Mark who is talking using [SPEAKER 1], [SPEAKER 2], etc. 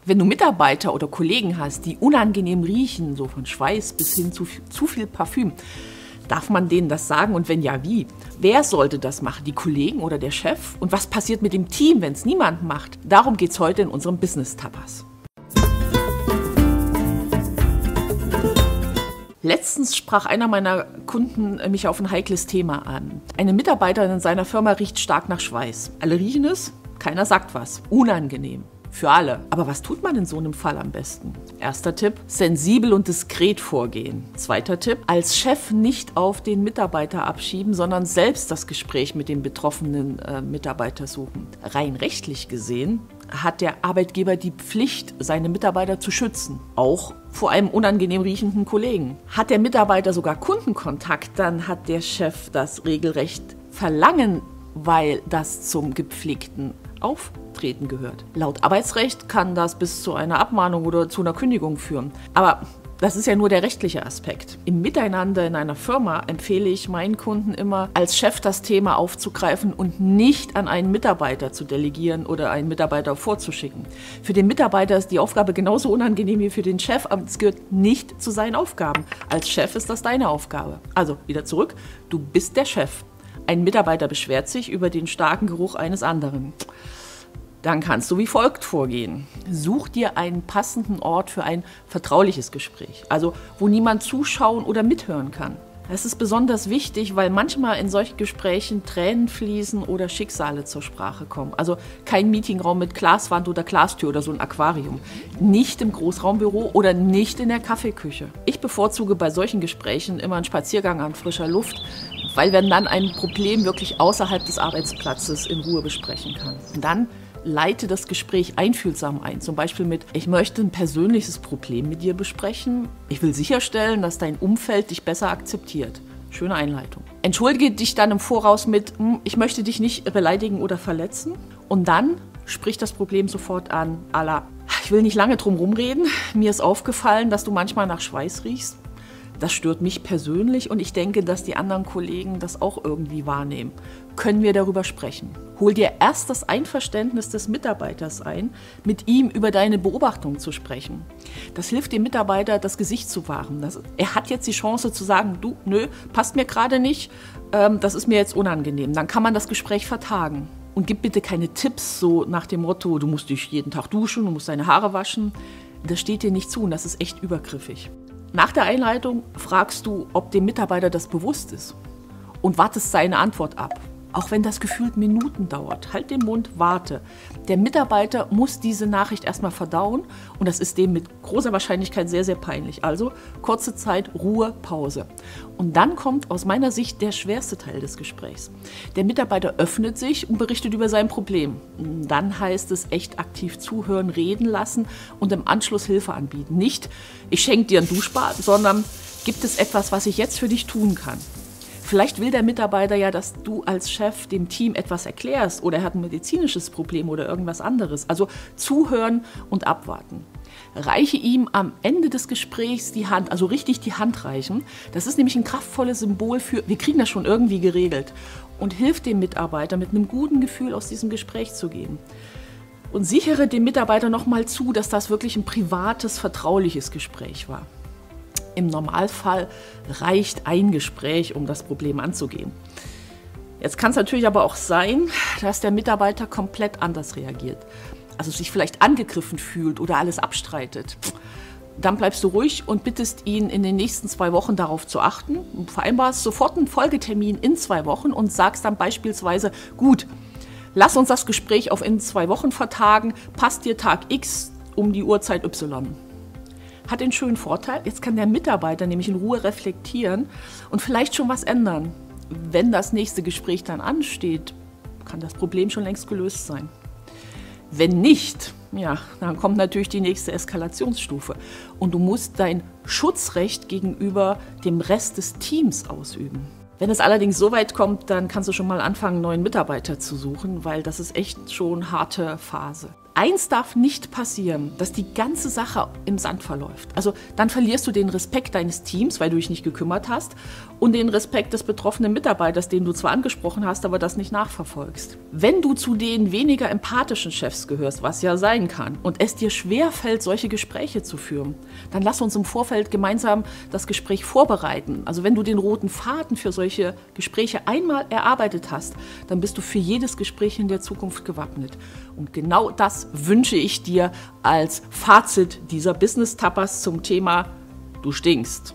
[SPEAKER 1] Wenn du Mitarbeiter oder Kollegen hast, die unangenehm riechen, so von Schweiß bis hin zu viel Parfüm, darf man denen das sagen und wenn ja, wie? Wer sollte das machen, die Kollegen oder der Chef? Und was passiert mit dem Team, wenn es niemand macht? Darum geht es heute in unserem Business Tapas. Letztens sprach einer meiner Kunden mich auf ein heikles Thema an. Eine Mitarbeiterin in seiner Firma riecht stark nach Schweiß. Alle riechen es, keiner sagt was. Unangenehm. Für alle. Aber was tut man in so einem Fall am besten? Erster Tipp, sensibel und diskret vorgehen. Zweiter Tipp, als Chef nicht auf den Mitarbeiter abschieben, sondern selbst das Gespräch mit dem betroffenen Mitarbeiter suchen. Rein rechtlich gesehen hat der Arbeitgeber die Pflicht, seine Mitarbeiter zu schützen. Auch vor einem unangenehm riechenden Kollegen. Hat der Mitarbeiter sogar Kundenkontakt, dann hat der Chef das Regelrecht verlangen, weil das zum gepflegten Auftreten gehört. Laut Arbeitsrecht kann das bis zu einer Abmahnung oder zu einer Kündigung führen. Aber das ist ja nur der rechtliche Aspekt. Im Miteinander in einer Firma empfehle ich meinen Kunden immer, als Chef das Thema aufzugreifen und nicht an einen Mitarbeiter zu delegieren oder einen Mitarbeiter vorzuschicken. Für den Mitarbeiter ist die Aufgabe genauso unangenehm wie für den Chef, aber es gehört nicht zu seinen Aufgaben. Als Chef ist das deine Aufgabe. Also wieder zurück, du bist der Chef. Ein Mitarbeiter beschwert sich über den starken Geruch eines anderen. Dann kannst du wie folgt vorgehen. Such dir einen passenden Ort für ein vertrauliches Gespräch, also wo niemand zuschauen oder mithören kann. Das ist besonders wichtig, weil manchmal in solchen Gesprächen Tränen fließen oder Schicksale zur Sprache kommen. Also kein Meetingraum mit Glaswand oder Glastür oder so ein Aquarium. Nicht im Großraumbüro oder nicht in der Kaffeeküche. Ich bevorzuge bei solchen Gesprächen immer einen Spaziergang an frischer Luft, weil man dann ein Problem wirklich außerhalb des Arbeitsplatzes in Ruhe besprechen kann. Und dann leite das Gespräch einfühlsam ein, zum Beispiel mit: Ich möchte ein persönliches Problem mit dir besprechen. Ich will sicherstellen, dass dein Umfeld dich besser akzeptiert. Schöne Einleitung. Entschuldige dich dann im Voraus mit: Ich möchte dich nicht beleidigen oder verletzen. Und dann sprich das Problem sofort an, à la: Ich will nicht lange drum rumreden. Mir ist aufgefallen, dass du manchmal nach Schweiß riechst. Das stört mich persönlich und ich denke, dass die anderen Kollegen das auch irgendwie wahrnehmen. Können wir darüber sprechen? Hol dir erst das Einverständnis des Mitarbeiters ein, mit ihm über deine Beobachtung zu sprechen. Das hilft dem Mitarbeiter, das Gesicht zu wahren. Er hat jetzt die Chance zu sagen: Du, nö, passt mir gerade nicht, das ist mir jetzt unangenehm. Dann kann man das Gespräch vertagen. Und gib bitte keine Tipps so nach dem Motto: Du musst dich jeden Tag duschen, du musst deine Haare waschen. Das steht dir nicht zu und das ist echt übergriffig. Nach der Einleitung fragst du, ob dem Mitarbeiter das bewusst ist und wartest seine Antwort ab. Auch wenn das gefühlt Minuten dauert, halt den Mund, warte. Der Mitarbeiter muss diese Nachricht erstmal verdauen und das ist dem mit großer Wahrscheinlichkeit sehr, sehr peinlich. Also kurze Zeit, Ruhe, Pause. Und dann kommt aus meiner Sicht der schwerste Teil des Gesprächs. Der Mitarbeiter öffnet sich und berichtet über sein Problem. Dann heißt es echt aktiv zuhören, reden lassen und im Anschluss Hilfe anbieten. Nicht: Ich schenke dir ein Duschbad, sondern: Gibt es etwas, was ich jetzt für dich tun kann? Vielleicht will der Mitarbeiter ja, dass du als Chef dem Team etwas erklärst oder er hat ein medizinisches Problem oder irgendwas anderes. Also zuhören und abwarten. Reiche ihm am Ende des Gesprächs die Hand, also richtig die Hand reichen. Das ist nämlich ein kraftvolles Symbol für: Wir kriegen das schon irgendwie geregelt. Und hilft dem Mitarbeiter, mit einem guten Gefühl aus diesem Gespräch zu gehen. Und sichere dem Mitarbeiter nochmal zu, dass das wirklich ein privates, vertrauliches Gespräch war. Im Normalfall reicht ein Gespräch, um das Problem anzugehen. Jetzt kann es natürlich aber auch sein, dass der Mitarbeiter komplett anders reagiert. Also sich vielleicht angegriffen fühlt oder alles abstreitet. Dann bleibst du ruhig und bittest ihn, in den nächsten 2 Wochen darauf zu achten. Und vereinbarst sofort einen Folgetermin in 2 Wochen und sagst dann beispielsweise: Gut, lass uns das Gespräch auf in 2 Wochen vertagen. Passt dir Tag X um die Uhrzeit Y. Hat den schönen Vorteil, jetzt kann der Mitarbeiter nämlich in Ruhe reflektieren und vielleicht schon was ändern. Wenn das nächste Gespräch dann ansteht, kann das Problem schon längst gelöst sein. Wenn nicht, ja, dann kommt natürlich die nächste Eskalationsstufe und du musst dein Schutzrecht gegenüber dem Rest des Teams ausüben. Wenn es allerdings so weit kommt, dann kannst du schon mal anfangen, einen neuen Mitarbeiter zu suchen, weil das ist echt schon eine harte Phase. Eins darf nicht passieren, dass die ganze Sache im Sand verläuft. Also dann verlierst du den Respekt deines Teams, weil du dich nicht gekümmert hast, und den Respekt des betroffenen Mitarbeiters, den du zwar angesprochen hast, aber das nicht nachverfolgst. Wenn du zu den weniger empathischen Chefs gehörst, was ja sein kann, und es dir schwerfällt, solche Gespräche zu führen, dann lass uns im Vorfeld gemeinsam das Gespräch vorbereiten. Also wenn du den roten Faden für solche Gespräche einmal erarbeitet hast, dann bist du für jedes Gespräch in der Zukunft gewappnet. Und genau das wünsche ich dir als Fazit dieser Business Tapas zum Thema Du stinkst.